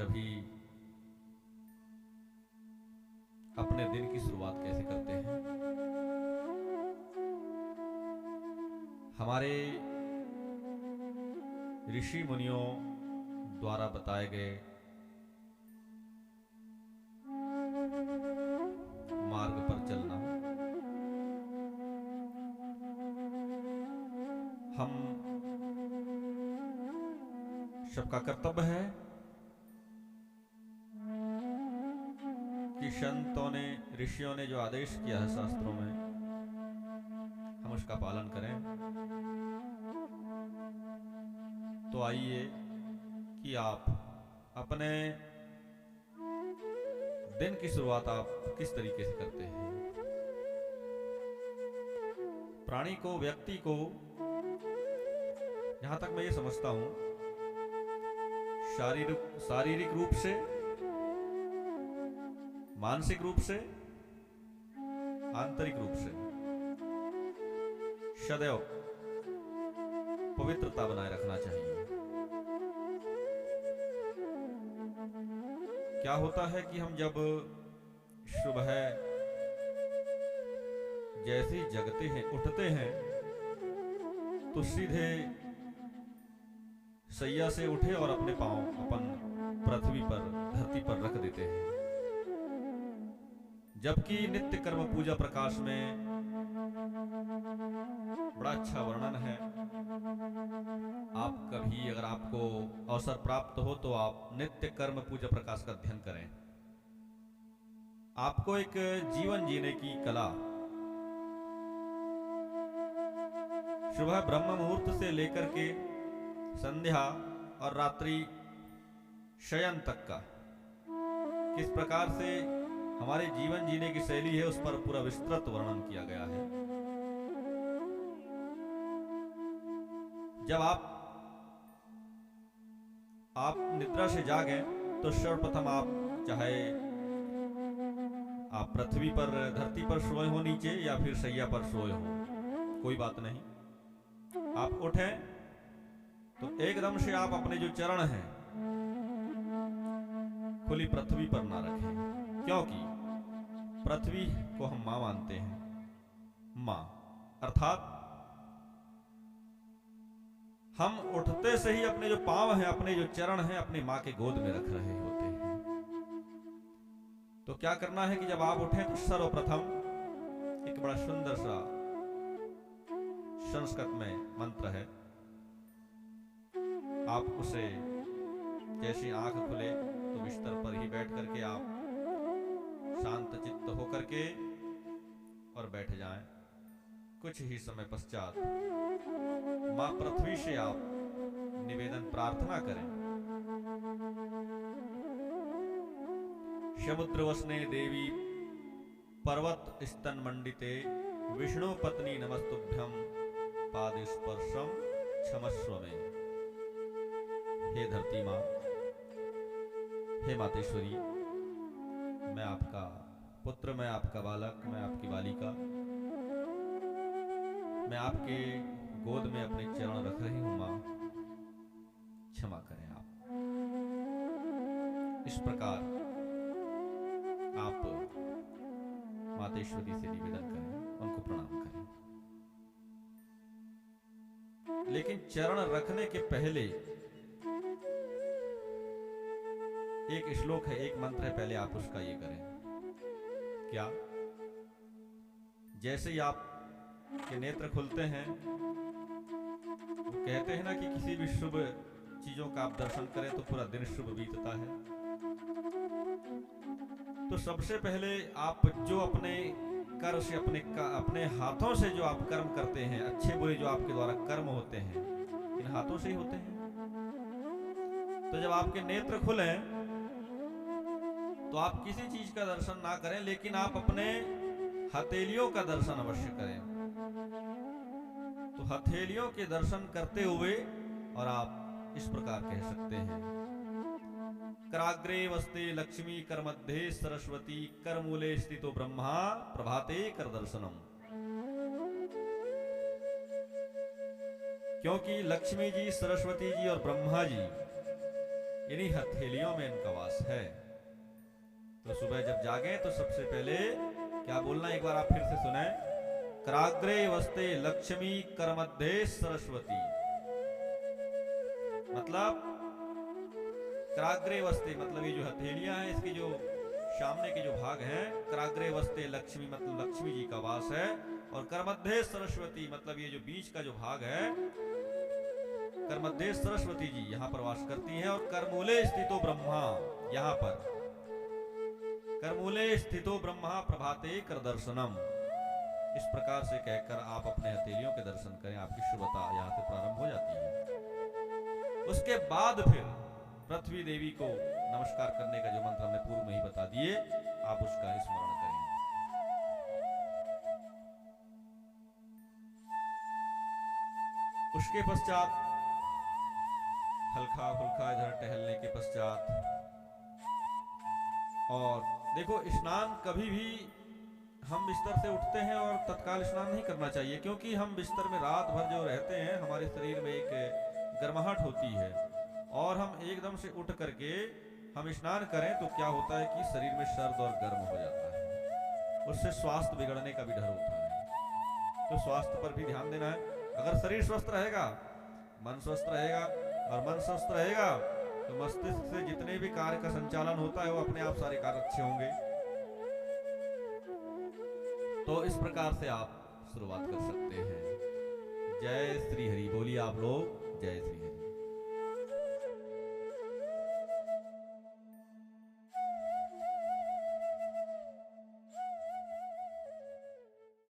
सभी अपने दिन की शुरुआत कैसे करते हैं। हमारे ऋषि मुनियों द्वारा बताए गए मार्ग पर चलना हम सबका कर्तव्य है कि संतों ने, ऋषियों ने जो आदेश किया है शास्त्रों में, हम उसका पालन करें। तो आइए कि आप अपने दिन की शुरुआत आप किस तरीके से करते हैं। प्राणी को, व्यक्ति को, जहां तक मैं ये समझता हूं, शारीरिक रूप से, मानसिक रूप से, आंतरिक रूप से सदैव पवित्रता बनाए रखना चाहिए। क्या होता है कि हम जब सुबह जैसे ही जगते हैं, उठते हैं, तो सीधे सैया से उठे और अपने पांव अपन पृथ्वी पर, धरती पर रख देते हैं। जबकि नित्य कर्म पूजा प्रकाश में बड़ा अच्छा वर्णन है। आप कभी अगर आपको अवसर प्राप्त हो तो आप नित्य कर्म पूजा प्रकाश का अध्ययन करें। आपको एक जीवन जीने की कला, सुबह ब्रह्म मुहूर्त से लेकर के संध्या और रात्रि शयन तक का किस प्रकार से हमारे जीवन जीने की शैली है, उस पर पूरा विस्तृत वर्णन किया गया है। जब आप निद्रा से जागें तो सर्वप्रथम आप, चाहे आप पृथ्वी पर, धरती पर सोए हो नीचे या फिर सैया पर सोए हो, कोई बात नहीं, आप उठें तो एकदम से आप अपने जो चरण हैं खुली पृथ्वी पर ना रखें, क्योंकि पृथ्वी को हम मां मानते हैं। मां अर्थात हम उठते से ही अपने जो पांव हैं, अपने जो चरण हैं, अपनी मां के गोद में रख रहे होते हैं। तो क्या करना है कि जब आप उठें तो सर्वप्रथम एक बड़ा सुंदर सा संस्कृत में मंत्र है, आप उसे जैसी आंख खुले तो बिस्तर पर ही बैठ करके आप शांत चित्त होकर के और बैठ जाएं। कुछ ही समय पश्चात मां पृथ्वी से आप निवेदन, प्रार्थना करें। समुद्र वसने देवी पर्वत स्तन मंडिते विष्णु पत्नी नमस्तुभ्यं पाद स्पर्शम क्षमस्व में। हे धरती मां, हे मातेश्वरी, मैं आपका पुत्र, मैं आपका बालक, मैं आपकी बालिका, मैं आपके गोद में अपने चरण रख रही हूं। मां, क्षमा करें आप। इस प्रकार आप मातेश्वरी से निवेदन करें, उनको प्रणाम करें। लेकिन चरण रखने के पहले एक श्लोक है, एक मंत्र है, पहले आप उसका ये करें। क्या? जैसे ही आप के नेत्र खुलते हैं, तो कहते हैं ना कि किसी भी शुभ चीजों का आप दर्शन करें तो पूरा दिन शुभ बीतता है। तो सबसे पहले आप जो अपने कर से, अपने हाथों से जो आप कर्म करते हैं, अच्छे बुरे जो आपके द्वारा कर्म होते हैं, इन हाथों से ही होते हैं। तो जब आपके नेत्र खुले तो आप किसी चीज का दर्शन ना करें, लेकिन आप अपने हथेलियों का दर्शन अवश्य करें। तो हथेलियों के दर्शन करते हुए और आप इस प्रकार कह सकते हैं, कराग्रे वस्ते लक्ष्मी, कर मध्य सरस्वती, कर मूले स्थितो ब्रह्मा, प्रभाते कर दर्शनम। क्योंकि लक्ष्मी जी, सरस्वती जी और ब्रह्मा जी इन्हीं हथेलियों में इनका वास है। तो सुबह जब जागे तो सबसे पहले क्या बोलना, एक बार आप फिर से सुने। कराग्रे वस्ते लक्ष्मी करमध्ये सरस्वती। मतलब कराग्रे वस्ते मतलब ये जो हथेलियां हैं, इसके जो सामने के जो भाग हैं, कराग्रे वस्ते लक्ष्मी मतलब लक्ष्मी जी का वास है। और करमध्ये सरस्वती मतलब ये जो बीच का जो भाग है, करमध्ये सरस्वती जी यहाँ पर वास करती हैं। और करमूले स्थितो ब्रह्मा, यहाँ पर करमूले स्थितो ब्रह्मा प्रभाते कर दर्शनम। इस प्रकार से कहकर आप अपने हथेलियों के दर्शन करें, आपकी शुभता यहाँ से प्रारंभ हो जाती है। उसके बाद फिर पृथ्वी देवी को नमस्कार करने का जो मंत्र हमने पूर्व में ही बता दिए, आप उसका स्मरण करें। उसके पश्चात हल्का फुल्का इधर टहलने के पश्चात, और देखो स्नान कभी भी हम बिस्तर से उठते हैं और तत्काल स्नान नहीं करना चाहिए, क्योंकि हम बिस्तर में रात भर जो रहते हैं, हमारे शरीर में एक गर्माहट होती है, और हम एकदम से उठ करके हम स्नान करें तो क्या होता है कि शरीर में सर्द और गर्म हो जाता है, उससे स्वास्थ्य बिगड़ने का भी डर होता है। तो स्वास्थ्य पर भी ध्यान देना है। अगर शरीर स्वस्थ रहेगा, मन स्वस्थ रहेगा, और मन स्वस्थ रहेगा तो मस्तिष्क से जितने भी कार्य का संचालन होता है वो अपने आप सारे कार्य अच्छे होंगे। तो इस प्रकार से आप शुरुआत कर सकते हैं। जय श्री हरि। बोलिए आप लोग जय श्री हरि।